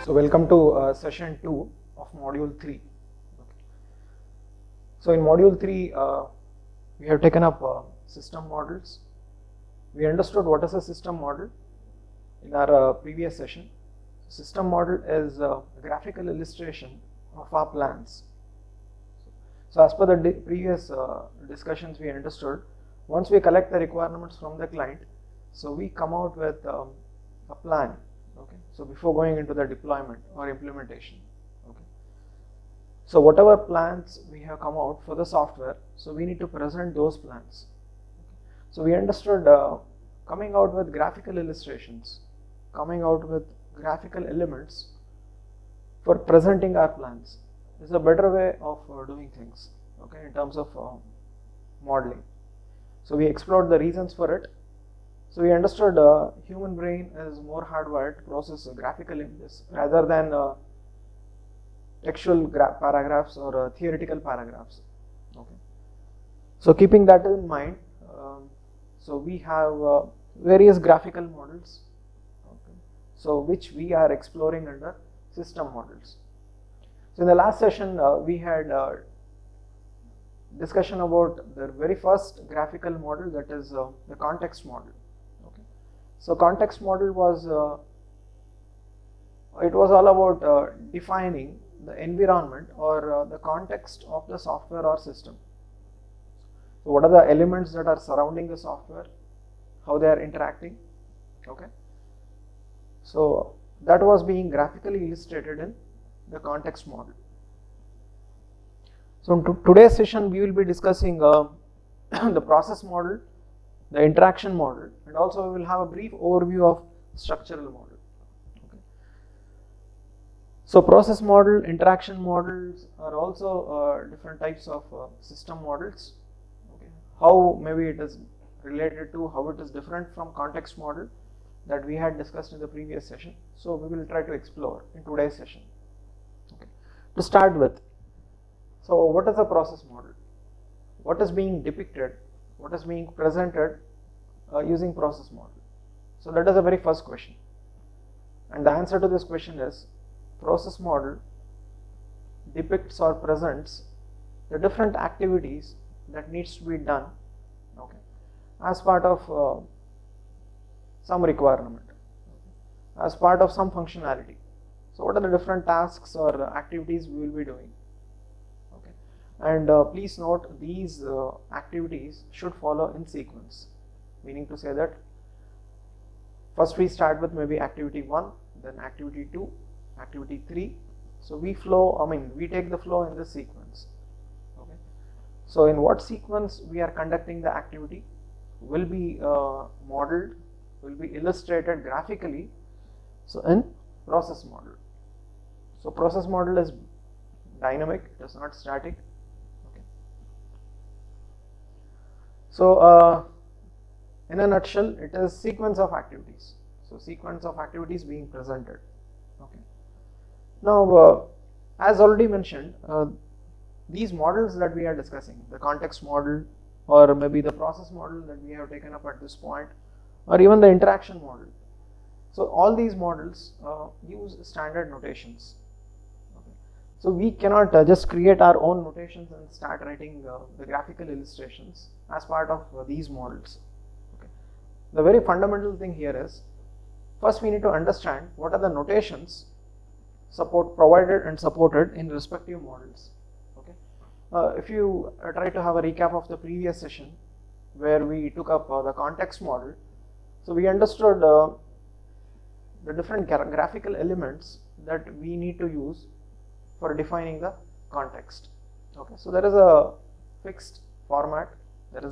So welcome to session 2 of module 3. Okay. So in module 3 we have taken up system models. We understood what is a system model in our previous session. System model is a graphical illustration of our plans. So as per the previous discussions, we understood once we collect the requirements from the client, so we come out with a plan. Okay, so before going into the deployment or implementation, okay, so whatever plans we have come out for the software, so we need to present those plans. Okay. So we understood coming out with graphical illustrations, coming out with graphical elements for presenting our plans is a better way of doing things, okay, in terms of modeling. So we explored the reasons for it. So we understood human brain is more hardwired to process graphical images rather than textual paragraphs or theoretical paragraphs. Okay. So keeping that in mind, so we have various graphical models, okay, so which we are exploring under system models. So in the last session we had discussion about the very first graphical model, that is the context model. Okay. So context model was it was all about defining the environment or the context of the software or system. So what are the elements that are surrounding the software, how they are interacting. Okay. So that was being graphically illustrated in the context model. So in today's session we will be discussing the process model, the interaction model, and also we will have a brief overview of structural model. Okay. So process model, interaction models are also different types of system models. Okay. How maybe it is related to, how it is different from context model that we had discussed in the previous session. So we will try to explore in today's session. Okay. To start with, so what is a process model? What is being depicted? What is being presented using process model? So that is the very first question. And the answer to this question is, process model depicts or presents the different activities that needs to be done, okay, as part of some requirement, okay, as part of some functionality. So what are the different tasks or activities we will be doing? And please note, these activities should follow in sequence, meaning to say that first we start with maybe activity 1, then activity 2, activity 3. So we take the flow in this sequence. Okay. So in what sequence we are conducting the activity will be modeled, will be illustrated graphically, so in process model. So process model is dynamic, it is not static. So in a nutshell, it is sequence of activities. So sequence of activities being presented. Okay. Now, as already mentioned, these models that we are discussing, the context model, or maybe the process model that we have taken up at this point, or even the interaction model. So all these models use standard notations. So we cannot just create our own notations and start writing the graphical illustrations as part of these models. Okay. The very fundamental thing here is, first we need to understand what are the notations provided and supported in respective models. Okay. If you try to have a recap of the previous session where we took up the context model, so we understood the different graphical elements that we need to use for defining the context. Okay, so there is a fixed format, there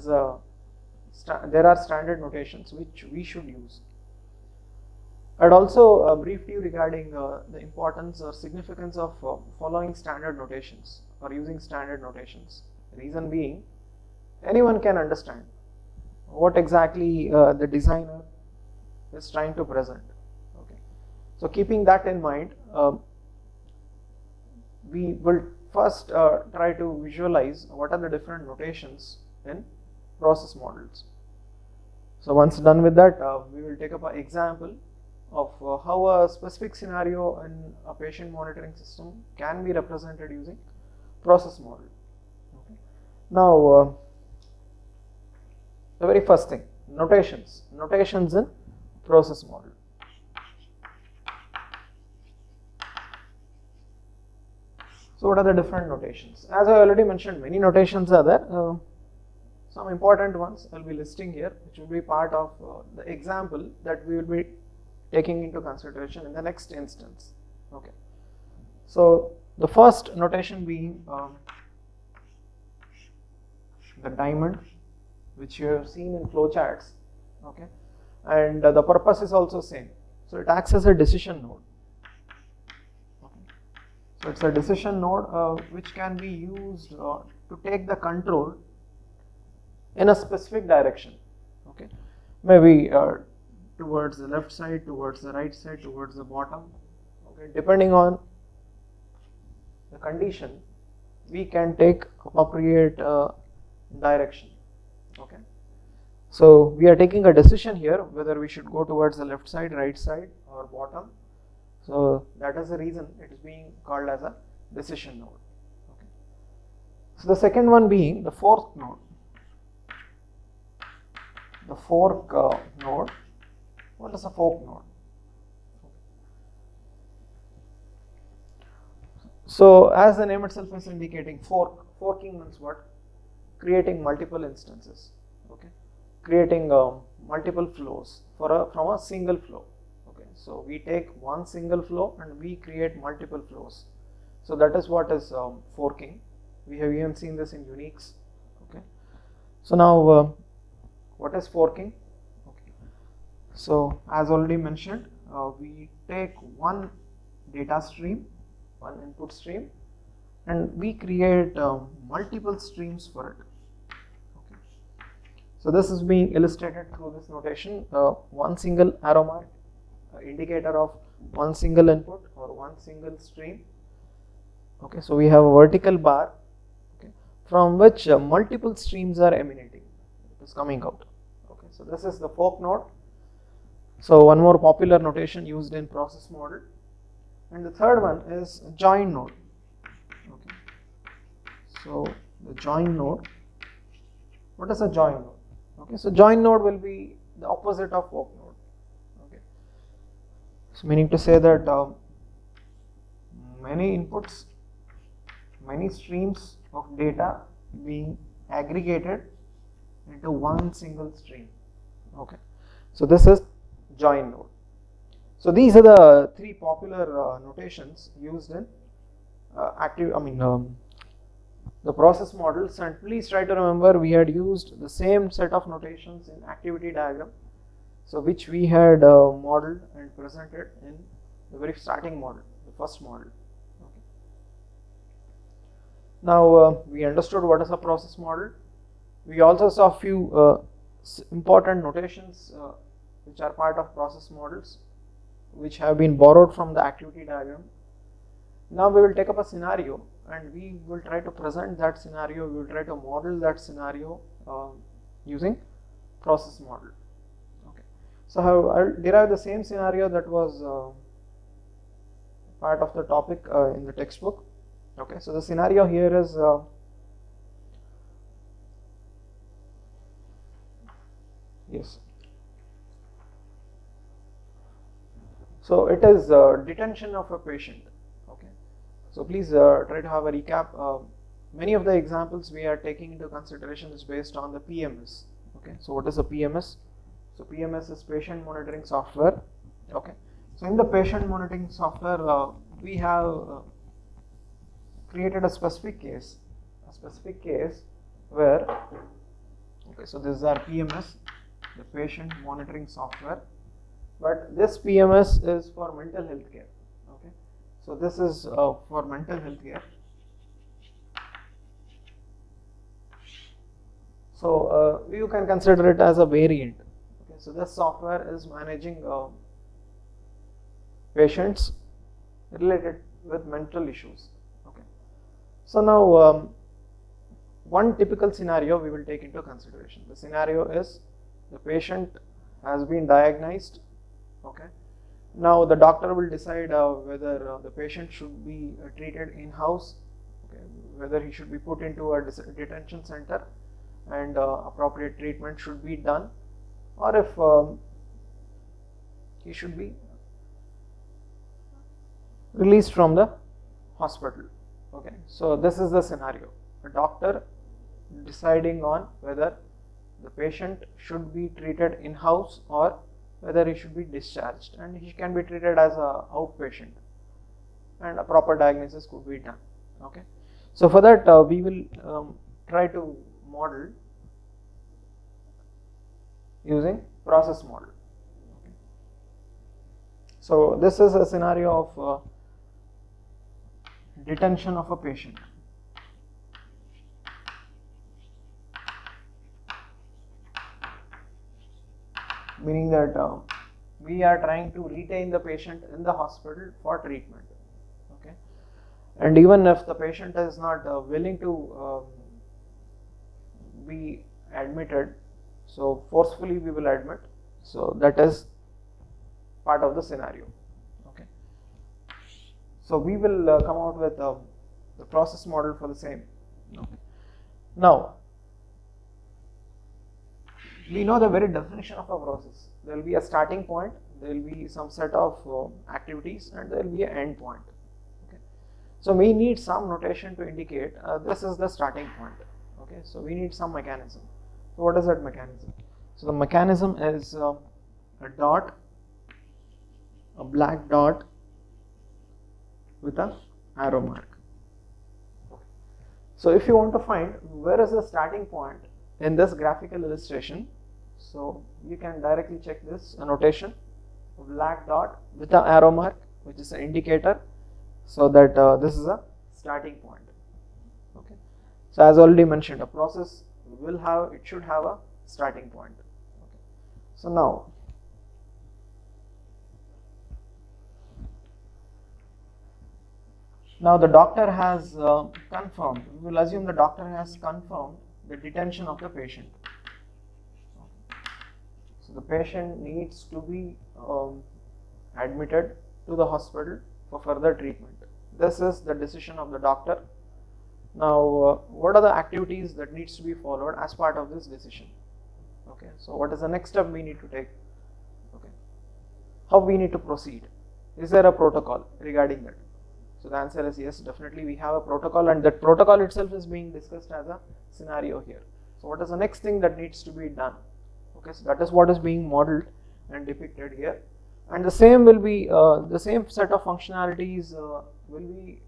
are standard notations which we should use. I'd also brief you regarding the importance or significance of following standard notations or using standard notations. Reason being, anyone can understand what exactly the designer is trying to present. Okay, so keeping that in mind, we will first try to visualize what are the different notations in process models. So once done with that, we will take up an example of how a specific scenario in a patient monitoring system can be represented using process model. Okay. Now, the very first thing, notations in process model. So what are the different notations? As I already mentioned, many notations are there. Some important ones I will be listing here, which will be part of the example that we will be taking into consideration in the next instance. Okay. So the first notation being the diamond, which you have seen in flowcharts. Okay, and the purpose is also same. So it acts as a decision node. So it's a decision node which can be used to take the control in a specific direction. Okay, maybe towards the left side, towards the right side, towards the bottom. Okay, depending on the condition, we can take appropriate direction. Okay, so we are taking a decision here whether we should go towards the left side, right side, or bottom. So that is the reason it is being called as a decision node. Okay. So the second one being the fork node. The fork node. What is a fork node? So as the name itself is indicating, forking means what? Creating multiple instances. Okay, creating multiple flows from a single flow. So we take one single flow and we create multiple flows. So that is what is forking. We have even seen this in Unix. Okay. So now what is forking? Okay. So as already mentioned, we take one data stream, one input stream, and we create multiple streams for it. Okay. So this is being illustrated through this notation, one single arrow mark, indicator of one single input or one single stream. Okay, so we have a vertical bar, okay, from which multiple streams are emanating, it is coming out. Okay, so this is the fork node. So one more popular notation used in process model, and the third one is join node. Okay, so the join node. What is a join node? Okay, so join node will be the opposite of fork node. So meaning to say that many inputs, many streams of data being aggregated into one single stream. Okay, so this is join node. So these are the three popular notations used in the process models. And please try to remember, we had used the same set of notations in activity diagram. So which we had modeled and presented in the very starting model, the first model. Okay. Now we understood what is a process model. We also saw a few important notations which are part of process models, which have been borrowed from the activity diagram. Now we will take up a scenario and we will try to present that scenario, we will try to model that scenario using process model. So I'll derive the same scenario that was part of the topic in the textbook. Okay, so the scenario here is yes. So it is detention of a patient. Okay, so please try to have a recap. Many of the examples we are taking into consideration is based on the PMS. Okay, so what is a PMS? So PMS is patient monitoring software. Okay, so in the patient monitoring software, we have created a specific case where, okay, so this is our PMS, the patient monitoring software, but this PMS is for mental health care. Okay, so this is for mental health care. So you can consider it as a variant. So this software is managing patients related with mental issues. Okay. So now one typical scenario we will take into consideration. The scenario is the patient has been diagnosed, okay, Now the doctor will decide whether the patient should be treated in-house, okay, whether he should be put into a detention center and appropriate treatment should be done, or if he should be released from the hospital. Okay, so this is the scenario: a doctor deciding on whether the patient should be treated in-house or whether he should be discharged, and he can be treated as a outpatient and a proper diagnosis could be done. Okay, so for that we will try to model using process model. Okay. So this is a scenario of detention of a patient. Meaning that we are trying to retain the patient in the hospital for treatment. Okay, and even if the patient is not willing to be admitted, so forcefully we will admit. So that is part of the scenario. Okay, so we will come out with the process model for the same. Okay. Now we know the very definition of a process. There will be a starting point, there will be some set of activities, and there will be an end point. Okay. So we need some notation to indicate this is the starting point. Okay. So we need some mechanism. So what is that mechanism? So the mechanism is a dot, a black dot with a arrow mark. So if you want to find where is the starting point in this graphical illustration, so you can directly check this annotation: black dot with an arrow mark, which is an indicator, so that this is a starting point. Okay. So as already mentioned, a process should have a starting point. Okay. So now the doctor has confirmed. We will assume the doctor has confirmed the detention of the patient. So the patient needs to be admitted to the hospital for further treatment. This is the decision of the doctor. Now what are the activities that needs to be followed as part of this decision? Okay, so what is the next step we need to take? Okay, how we need to proceed? Is there a protocol regarding that? So the answer is yes, definitely we have a protocol, and that protocol itself is being discussed as a scenario here. So what is the next thing that needs to be done? Okay, so that is what is being modeled and depicted here, and the same will be the same set of functionalities will be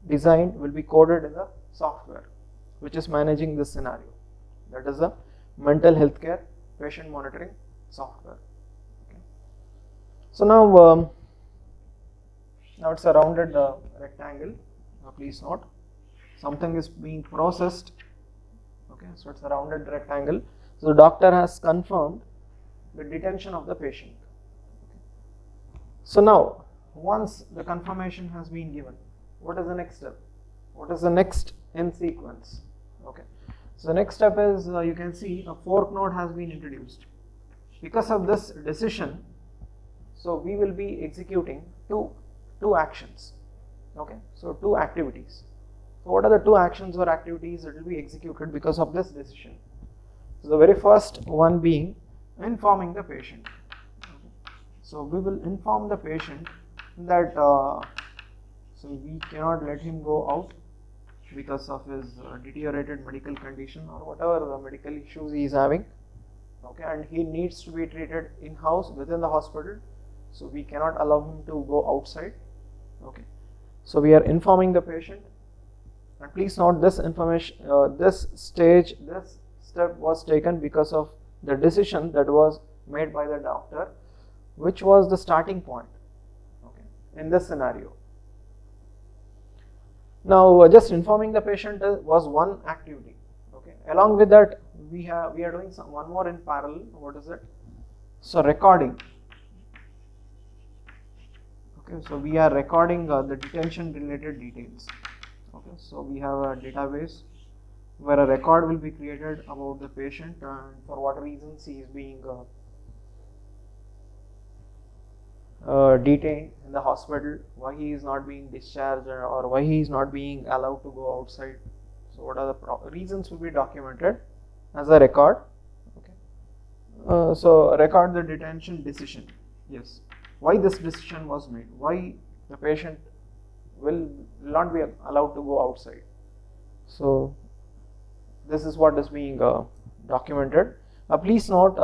designed, will be coded in the software which is managing this scenario. That is the mental health care patient monitoring software. Okay. So now it's a rounded rectangle. Now please note, something is being processed. Okay, so it's a rounded rectangle. So the doctor has confirmed the detention of the patient. Okay. So now, once the confirmation has been given, what is the next step? What is the next in sequence? Okay. So the next step is you can see a fork node has been introduced. Because of this decision, so we will be executing two actions. Okay, so two activities. So what are the two actions or activities that will be executed because of this decision? So the very first one being informing the patient. Okay. So we will inform the patient that so we cannot let him go out because of his deteriorated medical condition or whatever medical issues he is having. Okay, and he needs to be treated in-house within the hospital. So we cannot allow him to go outside. Okay, so we are informing the patient, and please note this information, this step was taken because of the decision that was made by the doctor, which was the starting point. Okay, in this scenario. Now, just informing the patient was one activity. Okay, along with that, we are doing one more in parallel. What is it? So recording. Okay, so we are recording the detention related details. Okay, so we have a database where a record will be created about the patient and for what reasons he is being detained in the hospital, why he is not being discharged, or why he is not being allowed to go outside. So what are the reasons will be documented as a record. Okay. So record the detention decision. Yes, why this decision was made, why the patient will not be allowed to go outside. So this is what is being documented. Please note,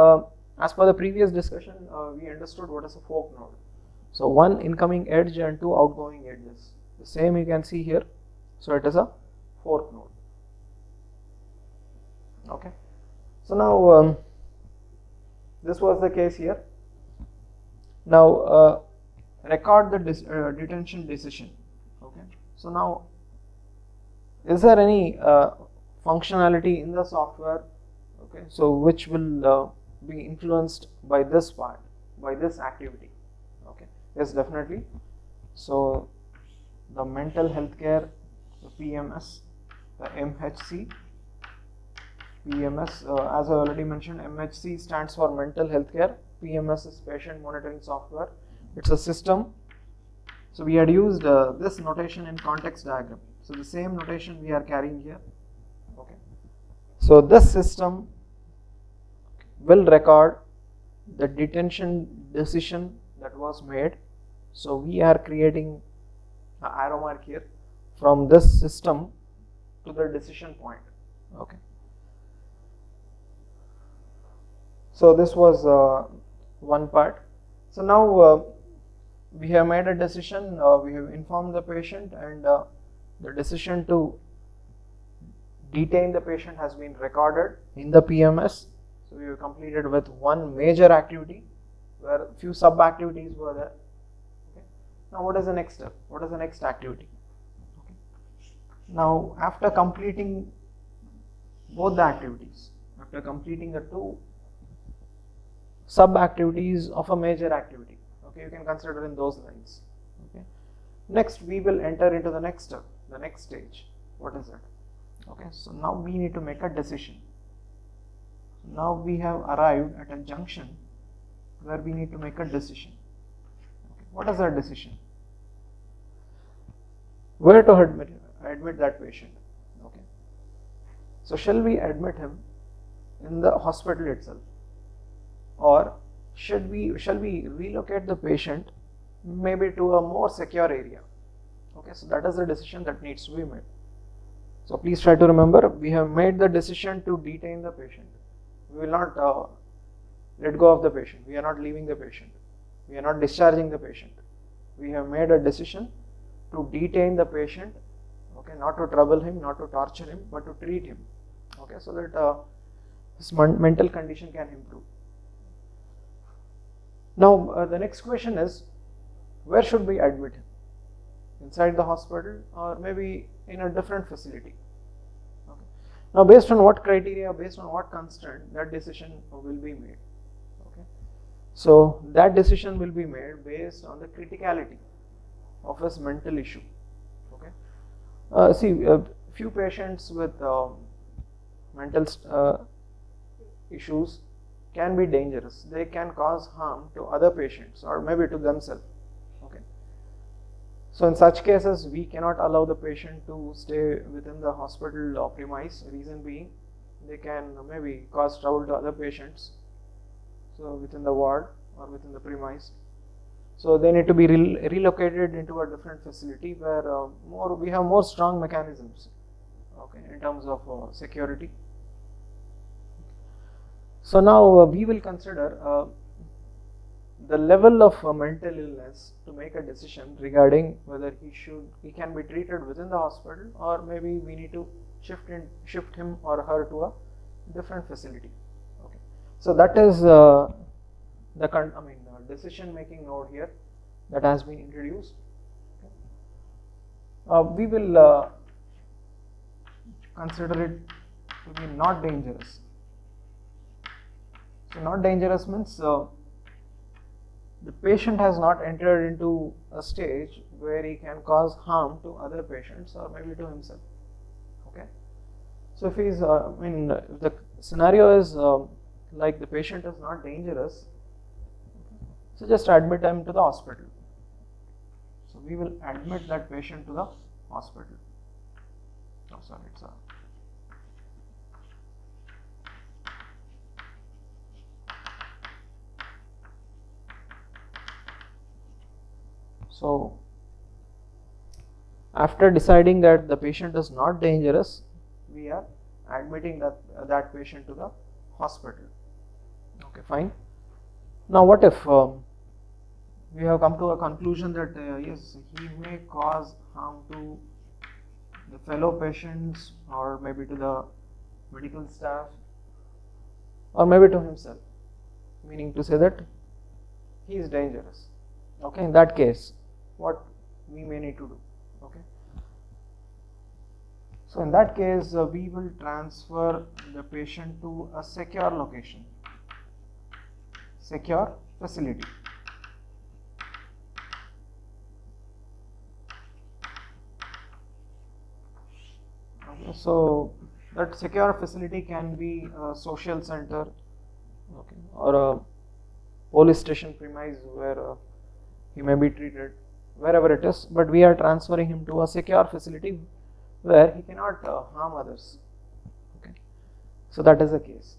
as per the previous discussion, we understood what is a fork node. So one incoming edge and two outgoing edges. The same you can see here. So it is a fork node. Okay. So now this was the case here. Now record the detention decision. Okay. So now, is there any functionality in the software? Okay. So which will be influenced by this part, by this activity? Okay. Yes, definitely. So the mental health care, the PMS, the MHC. PMS, as I already mentioned, MHC stands for mental health care. PMS is patient monitoring software. It's a system. So we had used this notation in context diagram. So the same notation we are carrying here. Okay. So this system will record the detention decision that was made. So we are creating an arrow mark here from this system to the decision point. Okay. So this was one part. So now we have made a decision, we have informed the patient, and the decision to detain the patient has been recorded in the PMS. So we have completed with one major activity where few sub activities were there. Okay. Now what is the next step? What is the next activity? Okay. Now after completing both the activities, after completing the two sub activities of a major activity, okay, you can consider in those lines. Okay. Next we will enter into the next step, the next stage. What is it? Okay, so now we need to make a decision. Now we have arrived at a junction where we need to make a decision. Okay. What is our decision? Where to admit that patient? Okay. So shall we admit him in the hospital itself, or shall we relocate the patient maybe to a more secure area? Okay, so that is the decision that needs to be made. So please try to remember, we have made the decision to detain the patient. We will not let go of the patient. We are not leaving the patient. We are not discharging the patient. We have made a decision to detain the patient. Okay, not to trouble him, not to torture him, but to treat him. Okay, so that his mental condition can improve. Now the next question is, where should we admit him? Inside the hospital, or maybe in a different facility? Okay. Now based on what criteria, based on what constraint, that decision will be made. Okay. So that decision will be made based on the criticality of his mental issue. Okay. See, few patients with mental issues can be dangerous. They can cause harm to other patients or maybe to themselves. Okay. So in such cases, we cannot allow the patient to stay within the hospital premise. Reason being, they can maybe cause trouble to other patients. So within the ward or within the premise. So they need to be relocated into a different facility where we have more strong mechanisms. Okay, in terms of security. So now we will consider the level of mental illness to make a decision regarding whether he can be treated within the hospital, or maybe we need to shift him or her to a different facility. Okay, so that is the decision making node here that has been introduced. Okay. We will consider it to be not dangerous. So not dangerous means the patient has not entered into a stage where he can cause harm to other patients or maybe to himself. Okay. So if he's, if the scenario is like the patient is not dangerous, so just admit him to the hospital. we will admit that patient to the hospital. Oh, sorry, it's a so after deciding that the patient is not dangerous, we are admitting that patient to the hospital. Okay, fine. Now what if we have come to a conclusion that yes, he may cause harm to the fellow patients, or maybe to the medical staff, or maybe to himself, meaning to say that he is dangerous. Okay, in that case, what we may need to do? Okay, so in that case, we will transfer the patient to a secure location, secure facility. Okay, so that secure facility can be a social center, okay, or a police station premise where he may be treated, wherever it is, but we are transferring him to a secure facility where he cannot harm others. Okay, so that is the case.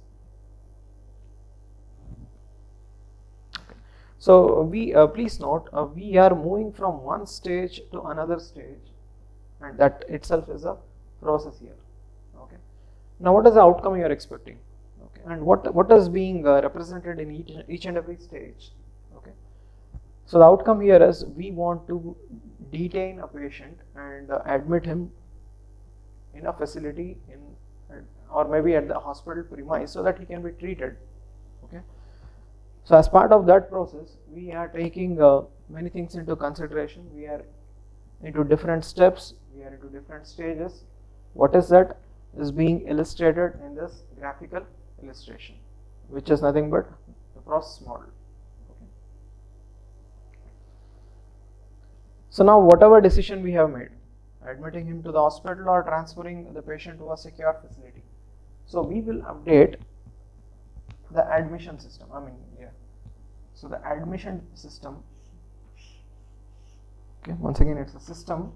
Okay. So we please note, we are moving from one stage to another stage, and that itself is a process here. Okay, now what is the outcome you are expecting? Okay, and what is being represented in each and every stage? Okay, so the outcome here is we want to detain a patient and admit him in a facility or maybe at the hospital premise so that he can be treated. Okay, so as part of that process, we are taking many things into consideration. We are into different steps, we are into different stages. What is that is being illustrated in this graphical illustration, which is nothing but the process model. Okay. So now whatever decision we have made, admitting him to the hospital or transferring the patient to a secure facility, so we will update the admission system. So the admission system, okay, once again it's a system.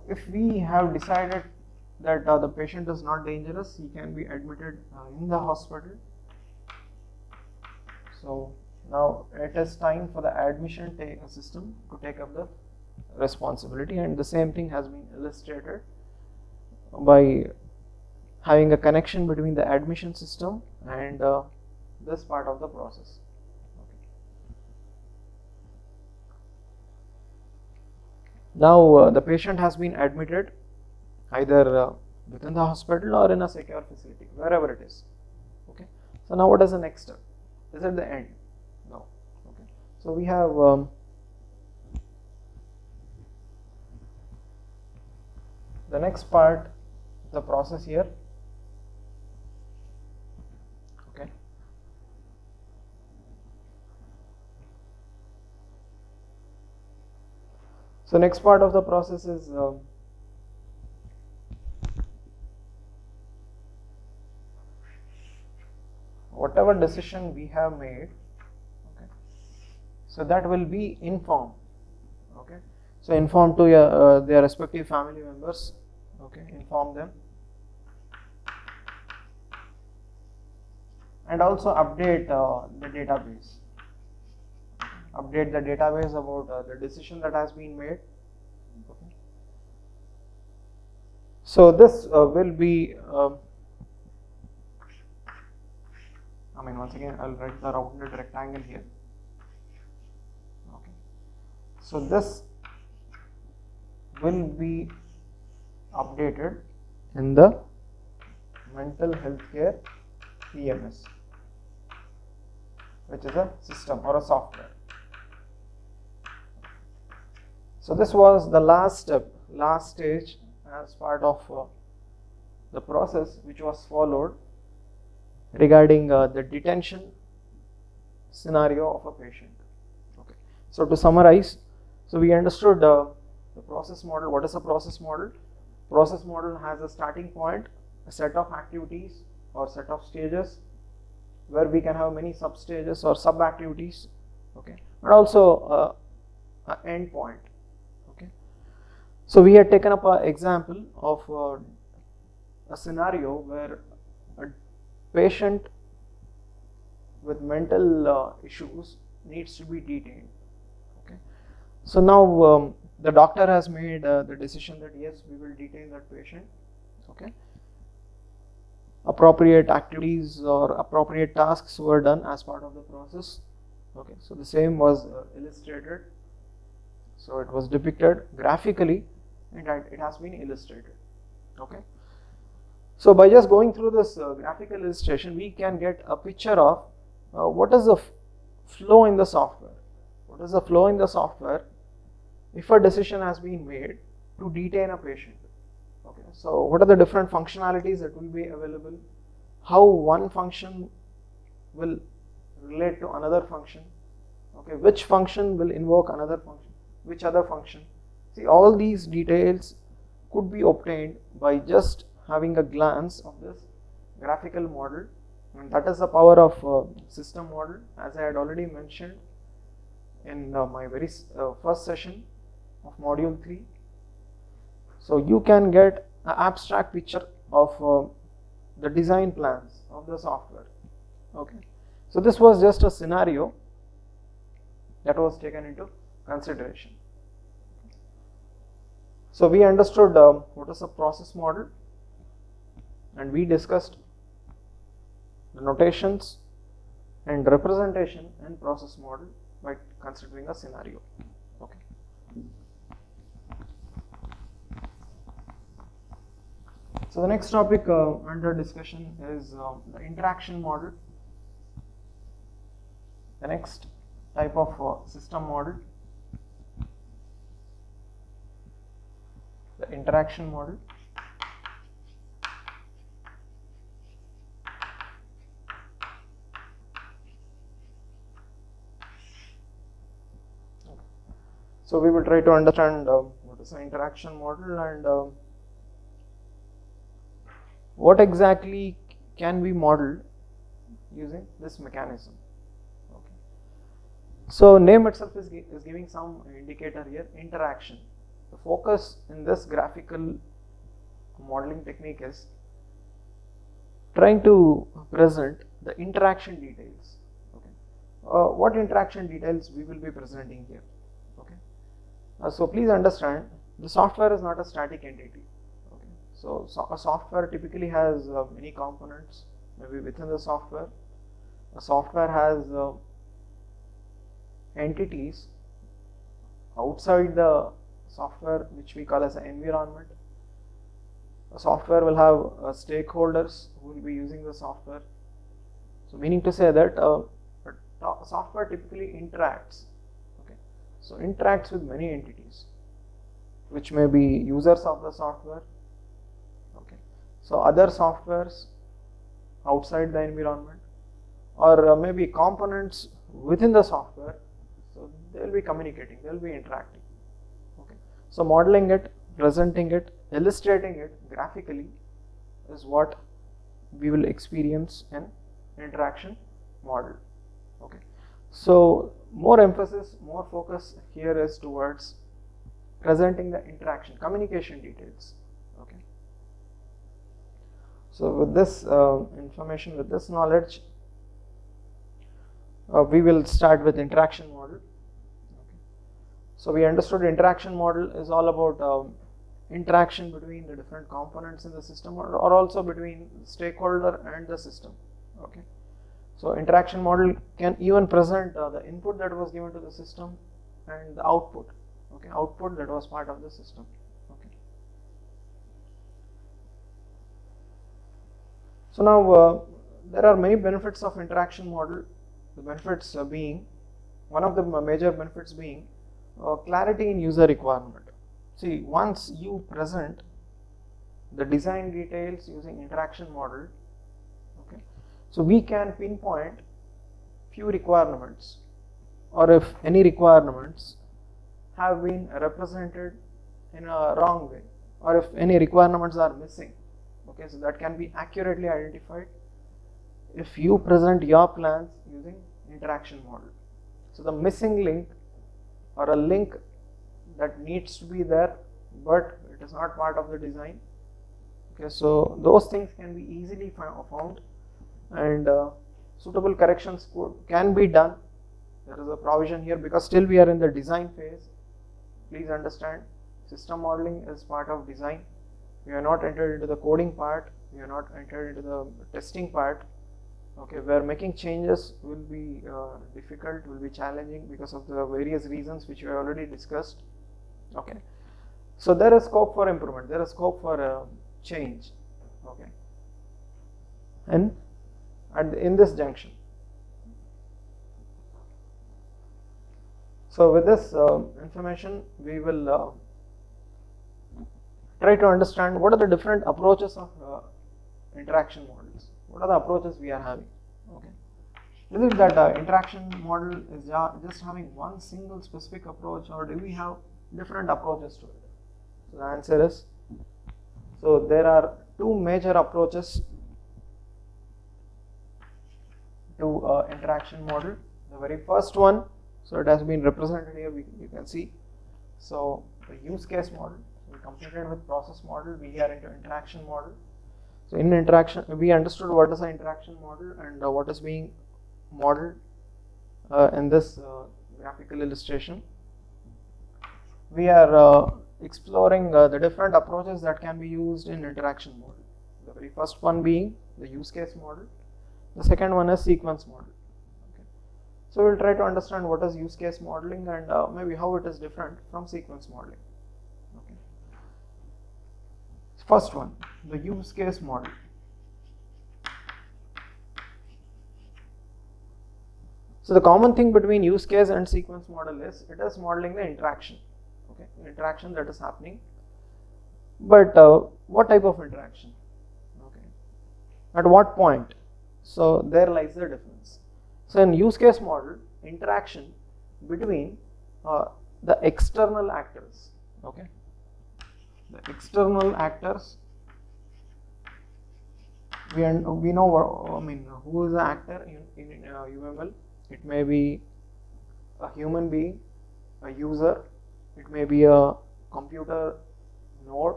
If we have decided that the patient is not dangerous, he can be admitted in the hospital. So now it is time for the admission system to take up the responsibility, and the same thing has been illustrated by having a connection between the admission system and this part of the process. Now the patient has been admitted either within the hospital or in a secure facility, wherever it is. Okay. So now what is the next step? Is it the end? No. Okay. So we have the next part, the process here. Okay. So next part of the process is whatever decision we have made, okay, so that will be informed. Okay, so inform to their respective family members. Okay, inform them, and also update the database. Update the database about the decision that has been made. Okay. So this will be once again I'll write the rounded rectangle here. Okay. So this will be updated in the mental health care EMS, which is a system or a software. So this was the last step, last stage as part of the process which was followed regarding the detention scenario of a patient. Okay. So to summarize, so we understood the process model. What is a process model? Process model has a starting point, a set of activities or set of stages, where we can have many sub-stages or sub-activities, okay, and also an end point, okay. So we had taken up an example of a scenario where a patient with mental issues needs to be detained, okay. So now the doctor has made the decision that yes, we will detain that patient, okay. Appropriate activities or appropriate tasks were done as part of the process, okay. So the same was illustrated, so it was depicted graphically and it has been illustrated, okay. So by just going through this graphical illustration, we can get a picture of what is the flow in the software. What is the flow in the software if a decision has been made to detain a patient? Okay, so what are the different functionalities that will be available? How one function will relate to another function? Okay, which function will invoke another function? Which other function? See, all these details could be obtained by just having a glance of this graphical model, and that is the power of system model, as I had already mentioned in my very first session of module 3. So you can get an abstract picture of the design plans of the software, okay. So this was just a scenario that was taken into consideration. So we understood what is a process model, and we discussed the notations and representation in process model by considering a scenario, okay. So the next topic under discussion is the interaction model, the next type of system model, the interaction model. So we will try to understand what is the interaction model and what exactly can be modeled using this mechanism, okay. So name itself is giving some indicator here, interaction. The focus in this graphical modeling technique is trying to present the interaction details, okay. What interaction details we will be presenting here, okay. So please understand, the software is not a static entity, okay. So a software typically has many components. Maybe within the software, a software has entities outside the software which we call as an environment. A software will have stakeholders who will be using the software. So meaning to say that software typically interacts, okay. So interacts with many entities which may be users of the software, okay. So other softwares outside the environment, or maybe components within the software. So they will be communicating, they will be interacting, okay. So modeling it, presenting it, illustrating it graphically is what we will experience in interaction model, okay. So more emphasis, more focus here is towards presenting the interaction, communication details, okay. So with this information, with this knowledge, we will start with interaction model, okay. So we understood interaction model is all about interaction between the different components in the system, or also between the stakeholder and the system, okay. So interaction model can even present the input that was given to the system and the output, okay, output that was part of the system, okay. So now there are many benefits of interaction model. The benefits being, one of the major benefits being clarity in user requirement. See, once you present the design details using interaction model, okay, so we can pinpoint few requirements, or if any requirements have been represented in a wrong way, or if any requirements are missing, okay, so that can be accurately identified if you present your plans using interaction model. So the missing link or a link that needs to be there but it is not part of the design. Okay, so those things can be easily found, and suitable corrections can be done. There is a provision here because still we are in the design phase. Please understand, system modeling is part of design. We are not entered into the coding part, we are not entered into the testing part. Okay, where making changes will be difficult, will be challenging because of the various reasons which we have already discussed. Okay, so there is scope for improvement, there is scope for change. Okay, and in this junction. So with this information, we will try to understand what are the different approaches of interaction models. What are the approaches we are having? Okay, is it that interaction model is just having one single specific approach, or do we have different approaches to it? So the answer is, so there are two major approaches to interaction model. The very first one, so it has been represented here, you can see. So the use case model, we completed with process model, we are into interaction model. So in interaction, we understood what is an interaction model and what is being modeled in this graphical illustration. We are exploring the different approaches that can be used in interaction model. The very first one being the use case model. The second one is sequence model. Okay. So we'll try to understand what is use case modeling and maybe how it is different from sequence modeling. Okay. First one, the use case model. So the common thing between use case and sequence model is it is modeling the interaction. Okay, the interaction that is happening. But what type of interaction? Okay, at what point? So there lies the difference. So in use case model, interaction between the external actors. Okay, the external actors. We know what, I mean, who is the actor in UML. It may be a human being, a user. It may be a computer node.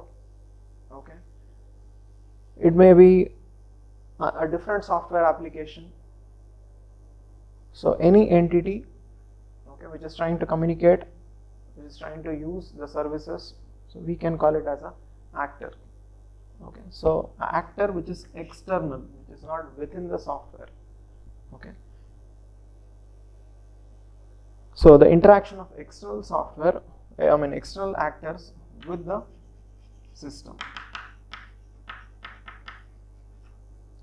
Okay, it may be a different software application. So any entity, okay, which is trying to communicate, which is trying to use the services, so we can call it as a actor. Okay, so an actor which is external, which is not within the software. Okay, so the interaction of external software, external actors with the system.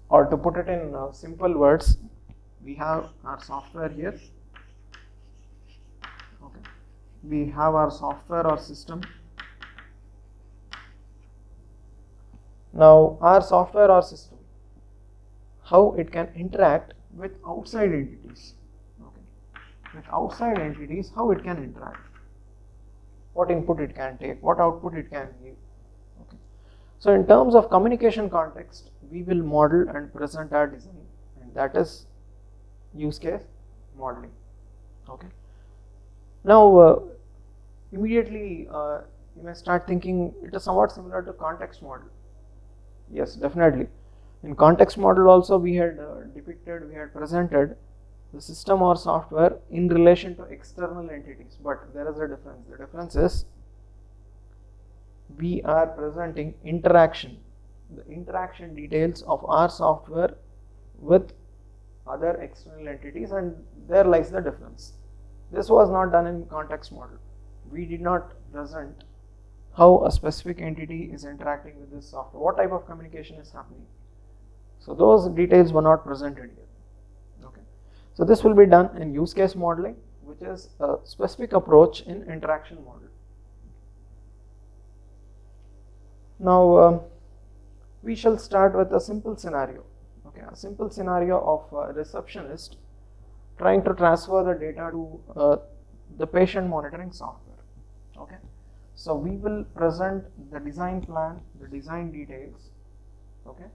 Or to put it in simple words, we have our software here. Okay, we have our software or system. Now our software or system, how it can interact with outside entities. Okay, with outside entities, how it can interact, what input it can take, what output it can give. Okay, so in terms of communication context, we will model and present our design, and that is use case modeling. Okay, now immediately you may start thinking it is somewhat similar to context model. Yes, definitely. In context model also we had depicted, we had presented the system or software in relation to external entities, but there is a difference. The difference is we are presenting interaction, the interaction details of our software with other external entities, and there lies the difference. This was not done in context model. We did not present how a specific entity is interacting with this software, what type of communication is happening. So those details were not presented here. Okay, so this will be done in use case modeling, which is a specific approach in interaction model. Now we shall start with a simple scenario. Okay, a simple scenario of a receptionist trying to transfer the data to the patient monitoring software. Okay, so we will present the design plan, the design details. Okay,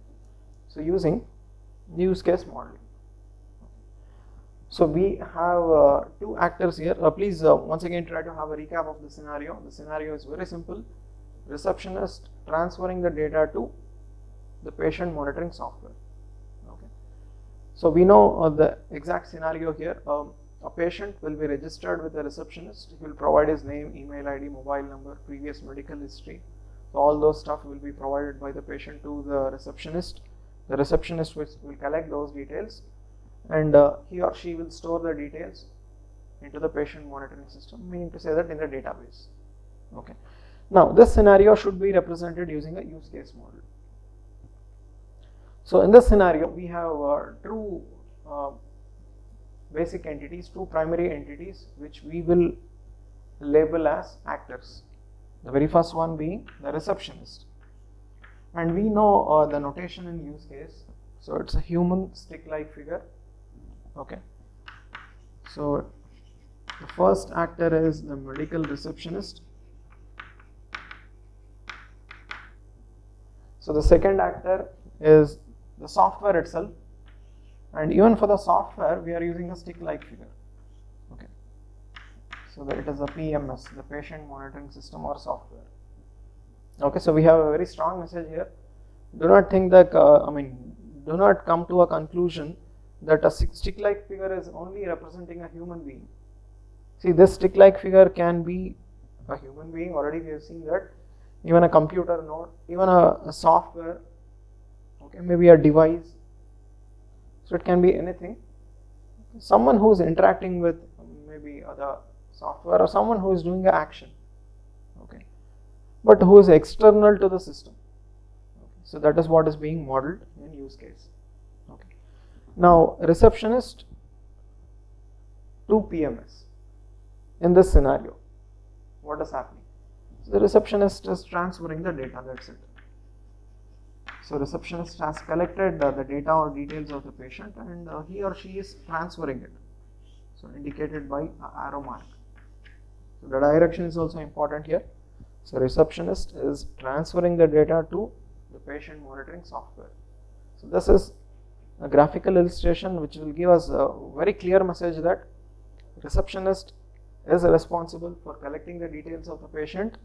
so using use case modeling. So we have two actors here. Please once again try to have a recap of the scenario. The scenario is very simple. Receptionist transferring the data to the patient monitoring software. Okay. So we know the exact scenario here. A patient will be registered with the receptionist. He will provide his name, email ID, mobile number, previous medical history. So all those stuff will be provided by the patient to the receptionist. The receptionist will collect those details, and he or she will store the details into the patient monitoring system, meaning to say that in the database. Okay. Now this scenario should be represented using a use case model. So in this scenario we have two basic entities, two primary entities, which we will label as actors. The very first one being the receptionist, and we know the notation in use case. So it's a human stick-like figure. Okay. So the first actor is the medical receptionist. So the second actor is the software itself, and even for the software we are using a stick-like figure. Okay. So that it is a PMS, the patient monitoring system or software. Okay. So we have a very strong message here. Do not think that do not come to a conclusion that a stick-like figure is only representing a human being. See, this stick-like figure can be a human being. Already we have seen that. Even a computer node, even a software, okay, maybe a device. So it can be anything. Someone who is interacting with maybe other software, or someone who is doing an action, okay, but who is external to the system. Okay. So that is what is being modeled in use case. Okay. Now receptionist to PMS. In this scenario, what is happening? So the receptionist is transferring the data, that's it. So receptionist has collected the data or details of the patient, and he or she is transferring it. So indicated by an arrow mark. So the direction is also important here. So receptionist is transferring the data to the patient monitoring software. So this is a graphical illustration which will give us a very clear message that receptionist is responsible for collecting the details of the patient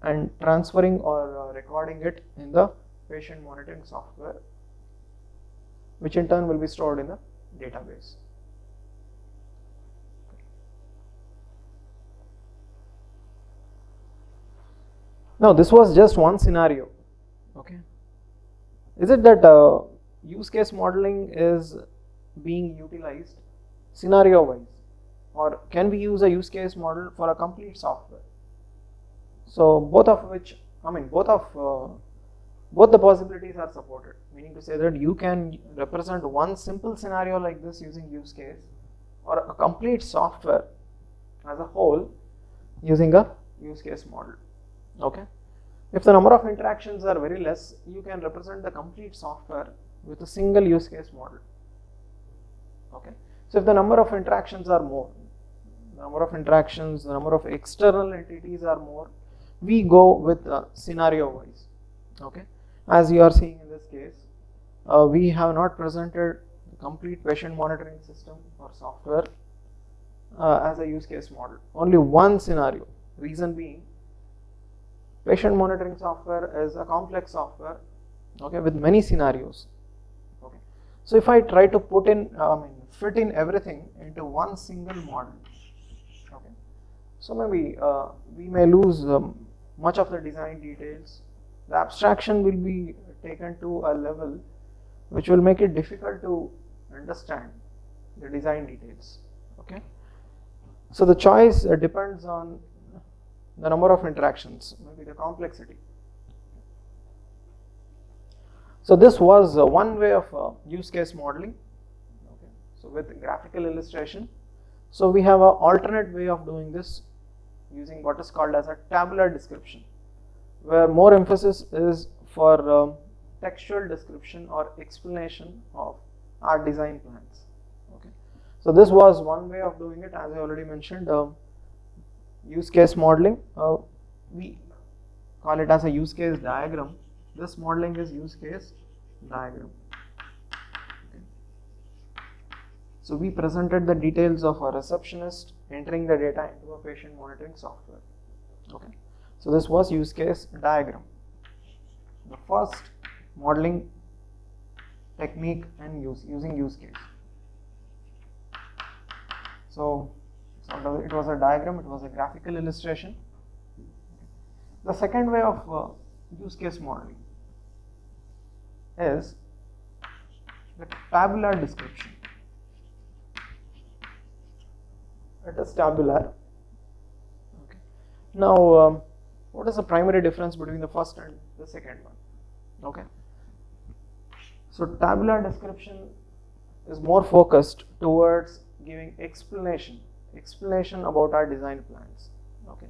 and transferring or recording it in the patient monitoring software, which in turn will be stored in the database. Now this was just one scenario. Okay. Is it that use case modeling is being utilized scenario wise, or can we use a use case model for a complete software? So both of which, both the possibilities are supported, meaning to say that you can represent one simple scenario like this using use case, or a complete software as a whole using a use case model. Okay. If the number of interactions are very less, you can represent the complete software with a single use case model. Okay. So if the number of interactions are more, the number of external entities are more, we go with scenario wise. Okay. As you are seeing in this case, we have not presented the complete patient monitoring system or software as a use case model. Only one scenario. Reason being, patient monitoring software is a complex software, okay, with many scenarios. Okay. So if I try to put in, fit in everything into one single model, okay, so maybe we may lose much of the design details. The abstraction will be taken to a level which will make it difficult to understand the design details. Okay. So the choice depends on the number of interactions, maybe the complexity. So this was one way of use case modeling. Okay. So with graphical illustration. So we have an alternate way of doing this using what is called as a tabular description, where more emphasis is for textual description or explanation of our design plans. Okay. So this was one way of doing it, as I already mentioned. Use case modeling, we call it as a use case diagram. This modeling is use case diagram. So we presented the details of a receptionist entering the data into a patient monitoring software. Okay. So this was use case diagram. The first modeling technique and using use case. So it was a diagram, it was a graphical illustration. The second way of use case modeling is the tabular description. It is tabular. Okay. Now, what is the primary difference between the first and the second one? Okay. So tabular description is more focused towards giving explanation about our design plans. Okay.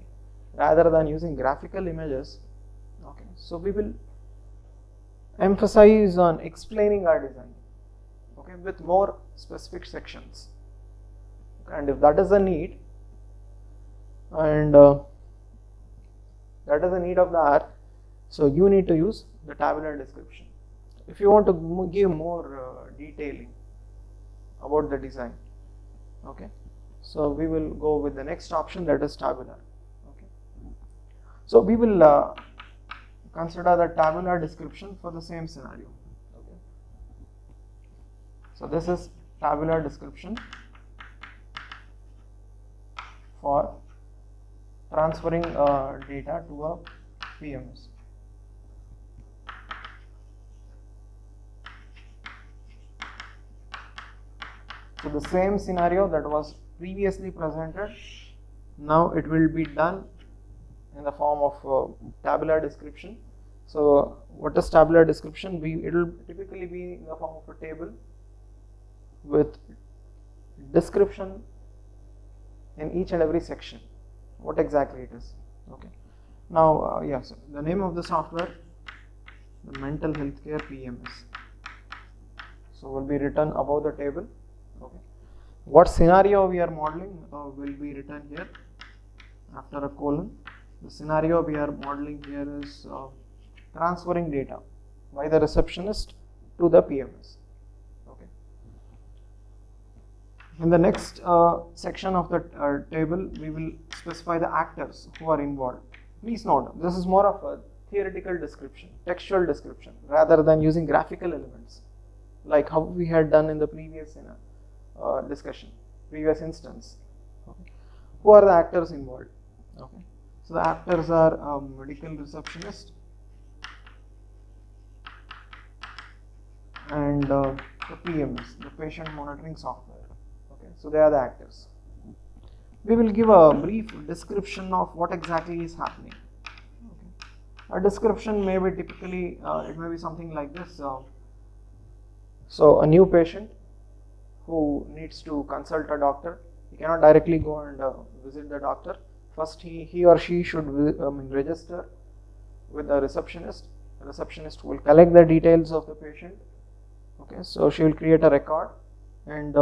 Rather than using graphical images. Okay. So we will emphasize on explaining our design. Okay, with more specific sections. And if that is a need, and that is the need of the hour, so you need to use the tabular description. If you want to give more detailing about the design, okay, so we will go with the next option, that is tabular. Okay, so we will consider the tabular description for the same scenario. Okay, so this is tabular description for transferring data to a PMS. So the same scenario that was previously presented, now it will be done in the form of tabular description. So what is tabular description? It will typically be in the form of a table with description in each and every section, what exactly it is. Okay. Now, yes, the name of the software, the mental healthcare PMS. So will be written above the table. Okay. What scenario we are modeling will be written here after a colon. The scenario we are modeling here is transferring data by the receptionist to the PMS. Okay. In the next section of the table, we will specify the actors who are involved. Please note, this is more of a theoretical description, textual description, rather than using graphical elements, like how we had done in the previous discussion, previous instance. Okay. Who are the actors involved? Okay. So the actors are medical receptionist and the PMS, the patient monitoring software. Okay. So they are the actors. We will give a brief description of what exactly is happening. Okay. A description may be typically, it may be something like this. So a new patient who needs to consult a doctor, he cannot directly go and visit the doctor. First, he or she should register with the receptionist. The receptionist will collect the details of the patient. Okay, so she will create a record and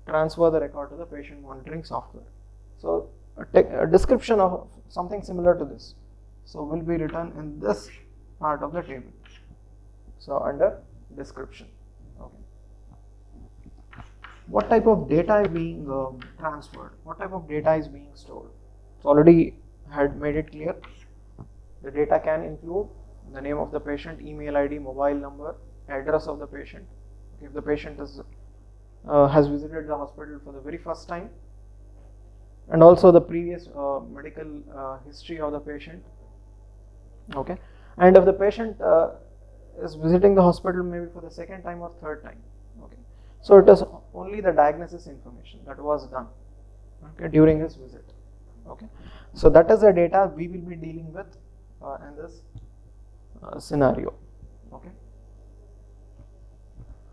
transfer the record to the patient monitoring software. So a description of something similar to this, so will be written in this part of the table. So under description. Okay. What type of data is being transferred? What type of data is being stored? So already had made it clear. The data can include the name of the patient, email ID, mobile number, address of the patient. If the patient is has visited the hospital for the very first time, and also the previous medical history of the patient. Okay, and if the patient is visiting the hospital maybe for the second time or third time. Okay, so it is only the diagnosis information that was done, okay, during his visit. Okay, so that is the data we will be dealing with in this scenario. Okay,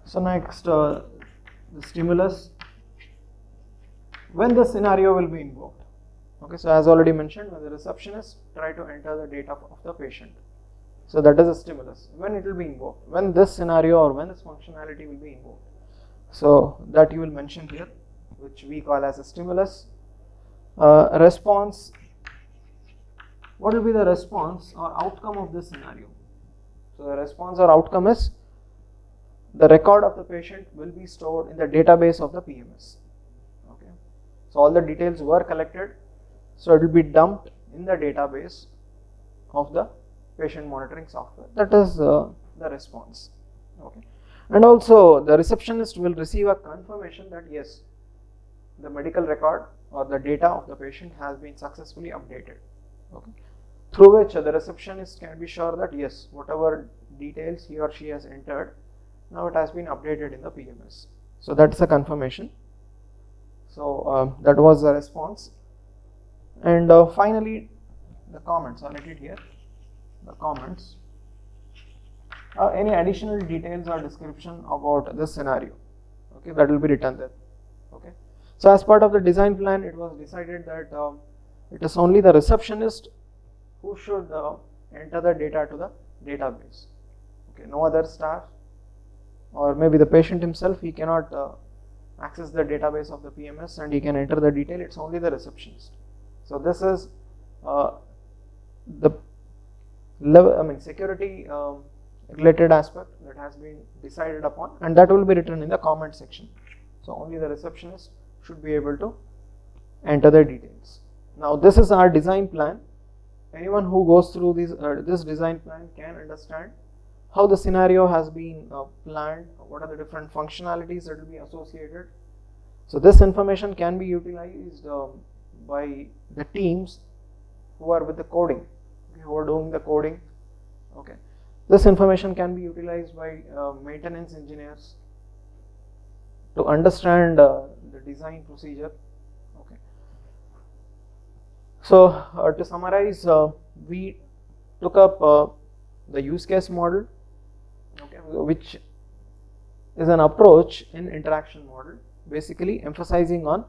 so next the stimulus, when the scenario will be invoked. Okay, so as already mentioned, when the receptionist try to enter the data of the patient, so that is a stimulus. When it will be invoked, when this scenario or when this functionality will be invoked, so that you will mention here, which we call as a stimulus. Response, what will be the response or outcome of this scenario? So the response or outcome is the record of the patient will be stored in the database of the PMS. Okay, so all the details were collected, so it will be dumped in the database of the patient monitoring software. That is the response. Okay, and also the receptionist will receive a confirmation that yes, the medical record or the data of the patient has been successfully updated. Okay, through which the receptionist can be sure that yes, whatever details he or she has entered, now it has been updated in the PMS. So that's a confirmation. So that was the response. And finally, the comments. I'll let it here. The comments. Any additional details or description about this scenario? Okay, that will be written there. Okay. So as part of the design plan, it was decided that it is only the receptionist who should enter the data to the database. Okay, no other staff, or maybe the patient himself, he cannot access the database of the PMS and he can enter the detail. It's only the receptionist. So this is the level, security related aspect that has been decided upon, and that will be written in the comment section. So only the receptionist should be able to enter the details. Now this is our design plan. Anyone who goes through this design plan can understand how the scenario has been planned, what are the different functionalities that will be associated. So this information can be utilized by the teams who are with the coding, who are doing the coding. Okay, this information can be utilized by maintenance engineers to understand the design procedure. Okay, so to summarize, we took up the use case model, okay, which is an approach in interaction model, basically emphasizing on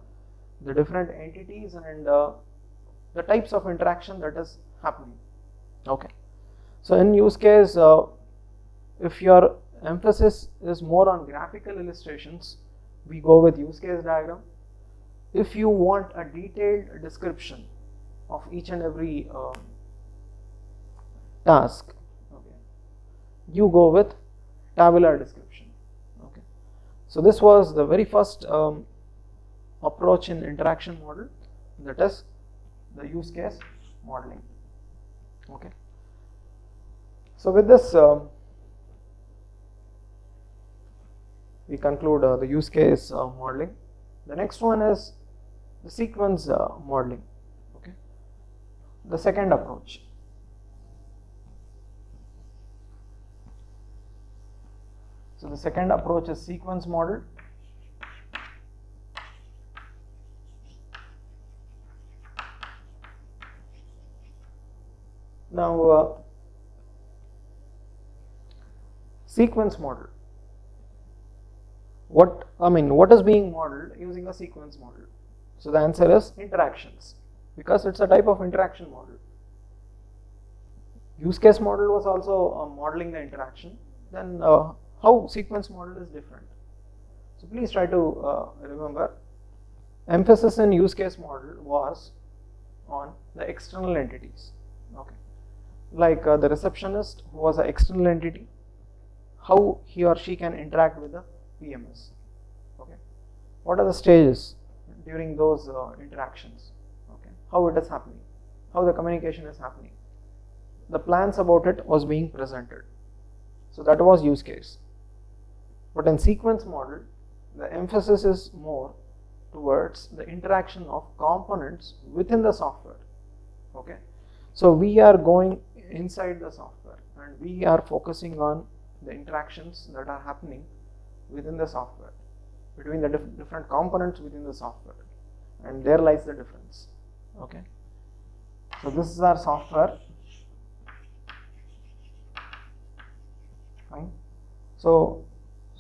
the different entities and the types of interaction that is happening. Okay, so in use case, if your emphasis is more on graphical illustrations, we go with use case diagram. If you want a detailed description of each and every task, okay, you go with tabular description. Okay, so this was the very first approach in interaction model, that is the use case modeling. Okay, so with this we conclude the use case modeling. The next one is the sequence modeling. Okay, the second approach. So the second approach is sequence model. Now sequence model, what is being modeled using a sequence model? So the answer is interactions, because it's a type of interaction model. Use case model was also modeling the interaction. Then how sequence model is different? So please try to remember, emphasis in use case model was on the external entities. Okay, like the receptionist, who was an external entity, how he or she can interact with the PMS. Okay, what are the stages during those interactions? Okay, how it is happening, how the communication is happening, the plans about it was being presented. So that was use case. But in sequence model, the emphasis is more towards the interaction of components within the software. Okay, so we are going inside the software and we are focusing on the interactions that are happening within the software, between the different components within the software, and there lies the difference. Okay, so this is our software. Fine. So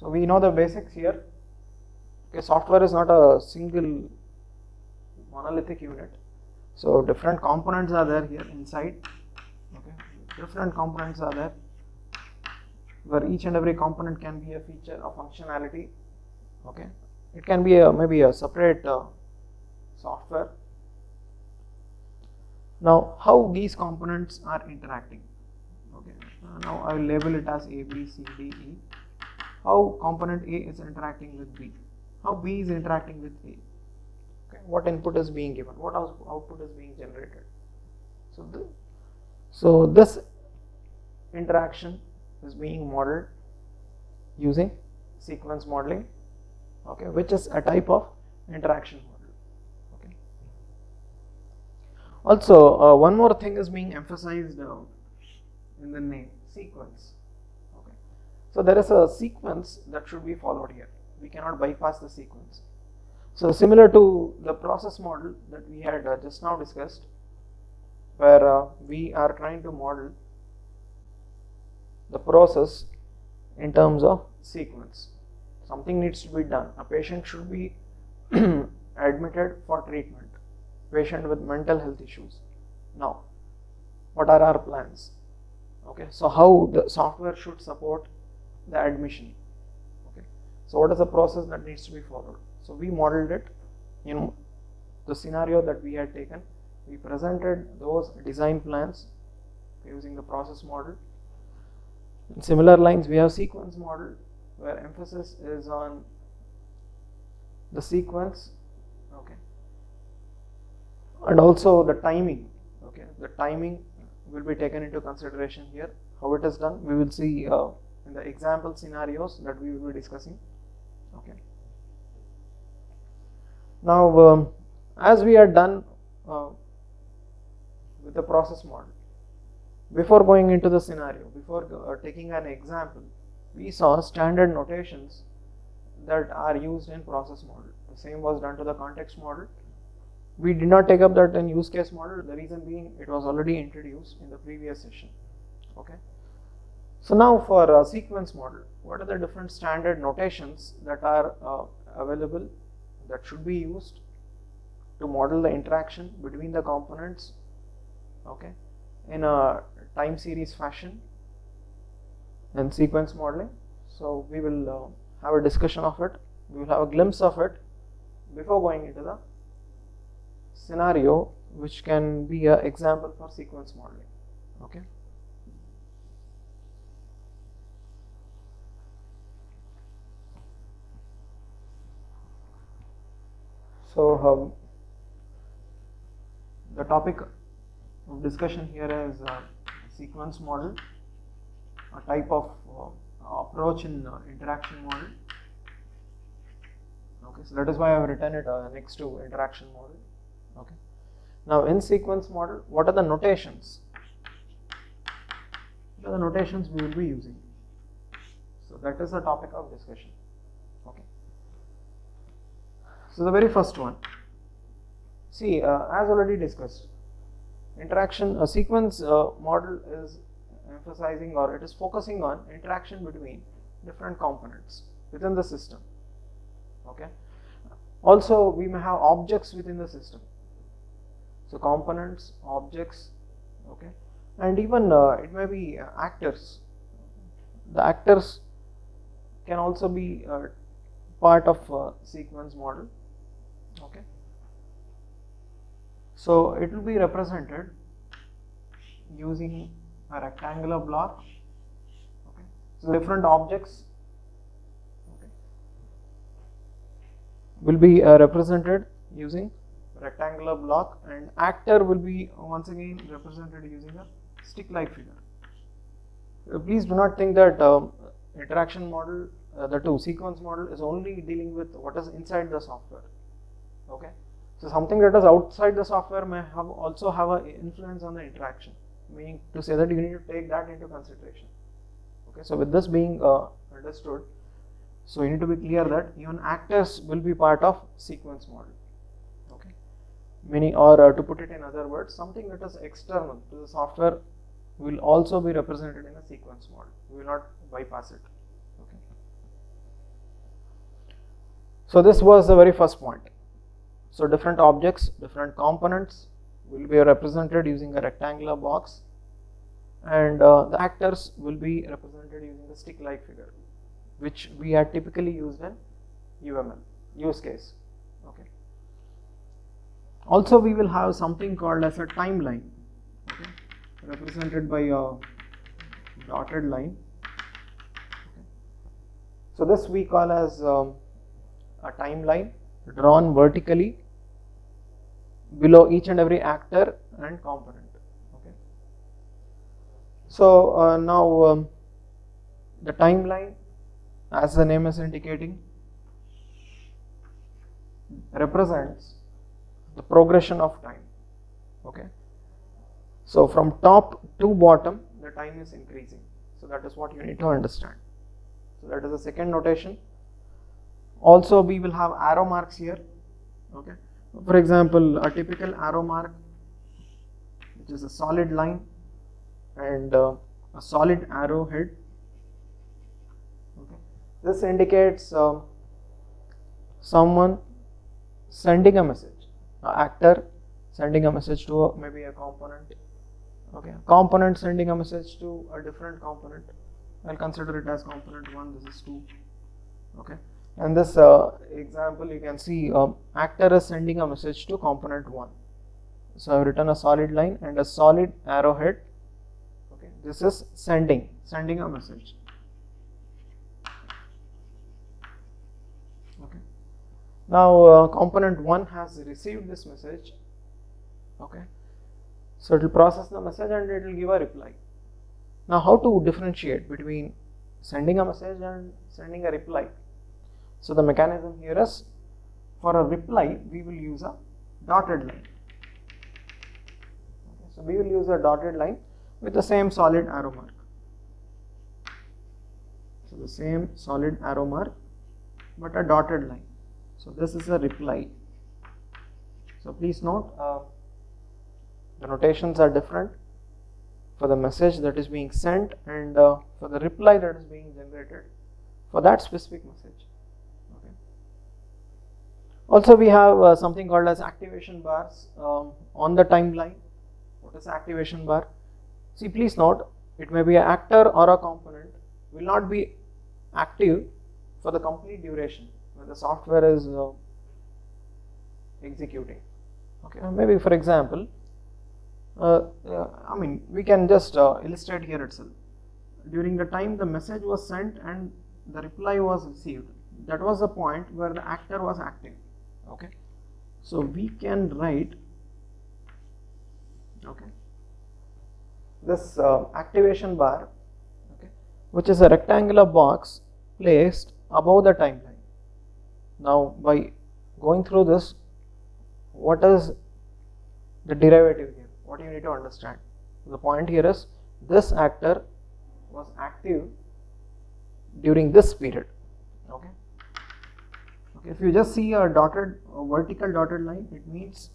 we know the basics here. Okay, software is not a single monolithic unit. So different components are there here inside. Okay, different components are there, where each and every component can be a feature, a functionality. Okay, it can be maybe a separate software. Now, how these components are interacting? Okay, now I will label it as A, B, C, D, E. how component A is interacting with B, how B is interacting with A, okay, what input is being given, what output is being generated. So this interaction is being modeled using sequence modeling, okay, which is a type of interaction model. Okay. Also, one more thing is being emphasized in the name, sequence. Okay. So there is a sequence that should be followed here. We cannot bypass the sequence. So similar to the process model that we had just now discussed, where we are trying to model the process in terms of sequence. Something needs to be done. A patient should be admitted for treatment. Patient with mental health issues. Now, what are our plans? Okay, so how the software should support the admission? Okay, so what is the process that needs to be followed? So we modeled it in the scenario that we had taken. We presented those design plans using the process model. In similar lines, we have sequence model, where emphasis is on the sequence, okay, and also the timing. Okay, the timing will be taken into consideration here. How it is done, we will see in the example scenarios that we will be discussing. Okay. Now, as we are done with the process model, before going into the scenario, before taking an example, we saw standard notations that are used in process model. The same was done to the context model. We did not take up that in use case model, the reason being it was already introduced in the previous session. Okay. So now for a sequence model, what are the different standard notations that are available, that should be used to model the interaction between the components, okay, in a time series fashion and sequence modeling? So we will have a discussion of it, we will have a glimpse of it before going into the scenario, which can be an example for sequence modeling. Okay. So the topic of discussion here is sequence model, a type of approach in interaction model. Okay, so that is why I have written it next to interaction model. Okay. Now in sequence model, what are the notations? What are the notations we will be using? So that is the topic of discussion. Okay. So the very first one, see, as already discussed, interaction, a sequence model is emphasizing, or it is focusing on interaction between different components within the system. Okay. Also, we may have objects within the system. So components, objects, okay, and even it may be actors. The actors can also be part of sequence model. Okay. So it will be represented using a rectangular block. Okay. So different objects, okay, will be represented using rectangular block, and actor will be once again represented using a stick-like figure. Please do not think that interaction model, the sequence model is only dealing with what is inside the software. Okay. So something that is outside the software may also have an influence on the interaction, meaning to say that you need to take that into consideration. Okay. So with this being understood, so you need to be clear that even actors will be part of sequence model. Okay. Meaning, or to put it in other words, something that is external to the software will also be represented in a sequence model. We will not bypass it. Okay. So this was the very first point. So different objects, different components will be represented using a rectangular box, and the actors will be represented using the stick-like figure, which we are typically used in UML, use case. Okay. Also, we will have something called as a timeline, okay, represented by a dotted line. Okay. So this we call as a timeline drawn vertically below each and every actor and component. Okay. So now the timeline, as the name is indicating, represents the progression of time. Okay. So from top to bottom, the time is increasing. So that is what you need to understand. So that is the second notation. Also, we will have arrow marks here. Okay. For example, a typical arrow mark, which is a solid line and a solid arrowhead. Okay. This indicates someone sending a message, an actor sending a message to maybe a component. Okay, component sending a message to a different component. I'll consider it as component 1, this is 2. Okay, and this example you can see actor is sending a message to component 1. So I've written a solid line and a solid arrowhead. Okay, this is sending a message. Okay, now component 1 has received this message. Okay, so it will process the message and it will give a reply. Now how to differentiate between sending a message and sending a reply? So the mechanism here is, for a reply we will use a dotted line. Okay, so we will use a dotted line with the same solid arrow mark. So the same solid arrow mark but a dotted line. So this is a reply. So please note the notations are different for the message that is being sent and for the reply that is being generated for that specific message. Okay. Also we have something called as activation bars on the timeline. What is activation bar? See, please note, it may be an actor or a component will not be active for the complete duration when the software is executing. Okay, maybe for example, I mean, we can just illustrate here itself. During the time the message was sent and the reply was received, that was the point where the actor was active. Okay, so we can write, okay, this activation bar, okay, which is a rectangular box placed above the timeline. Now by going through this, what is the derivative here? What you need to understand? The point here is, this actor was active during this period. Okay. Okay. If you just see a dotted, vertical dotted line, it means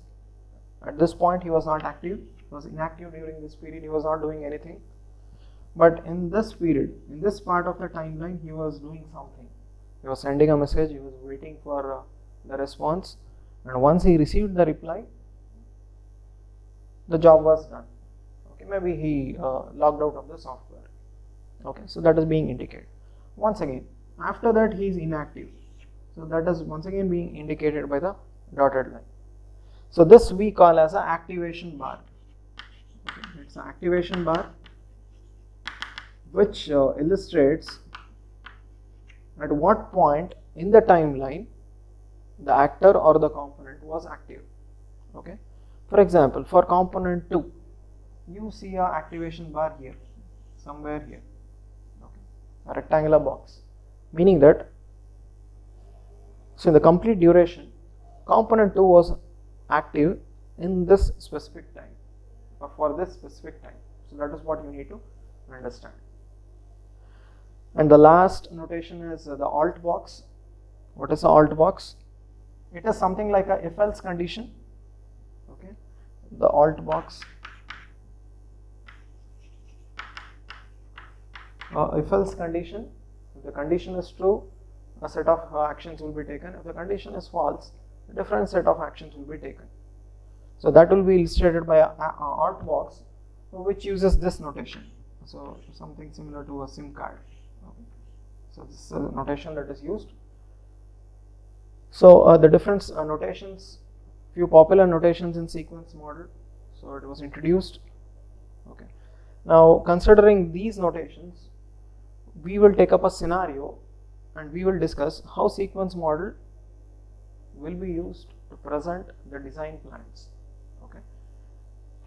at this point he was not active. He was inactive during this period. He was not doing anything. But in this period, in this part of the timeline, he was doing something. He was sending a message. He was waiting for the response, and once he received the reply, the job was done. Okay, maybe he logged out of the software. Okay, so that is being indicated. Once again, after that he is inactive. So that is once again being indicated by the dotted line. So this we call as an activation bar. Okay, it's an activation bar which illustrates at what point in the timeline the actor or the component was active. Okay. For example, for component 2, you see a activation bar here, somewhere here, okay, a rectangular box, meaning that, so in the complete duration, component 2 was active in this specific time, or for this specific time. So that is what you need to understand. And the last notation is the alt box. What is the alt box? It is something like a if-else condition. Okay, the alt box, if-else condition. If the condition is true, a set of actions will be taken. If the condition is false, a different set of actions will be taken. So that will be illustrated by a alt box, which uses this notation. So something similar to a SIM card. Okay. So this is a notation that is used. So the different notations, few popular notations in sequence model. So it was introduced. Okay. Now considering these notations, we will take up a scenario and we will discuss how sequence model will be used to present the design plans, okay,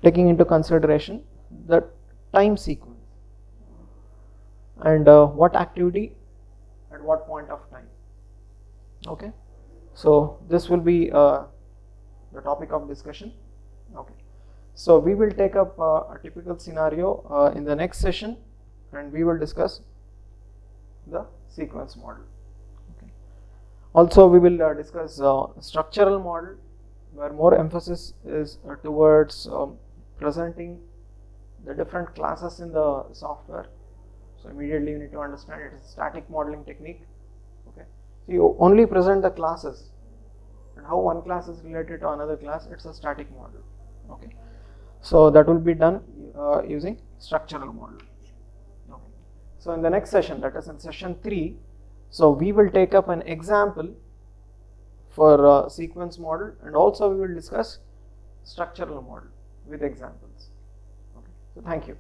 taking into consideration the time sequence and what activity at what point of time. Okay, so this will be the topic of discussion. Okay, so we will take up a typical scenario in the next session, and we will discuss the sequence model. Okay. Also, we will discuss structural model, where more emphasis is towards presenting the different classes in the software. So immediately you need to understand it is a static modeling technique. Okay, so you only present the classes and how one class is related to another class. It's a static model. Okay, so that will be done using structural model. Okay. So in the next session, that is in session 3, so we will take up an example for sequence model, and also we will discuss structural model with examples. Okay, so thank you.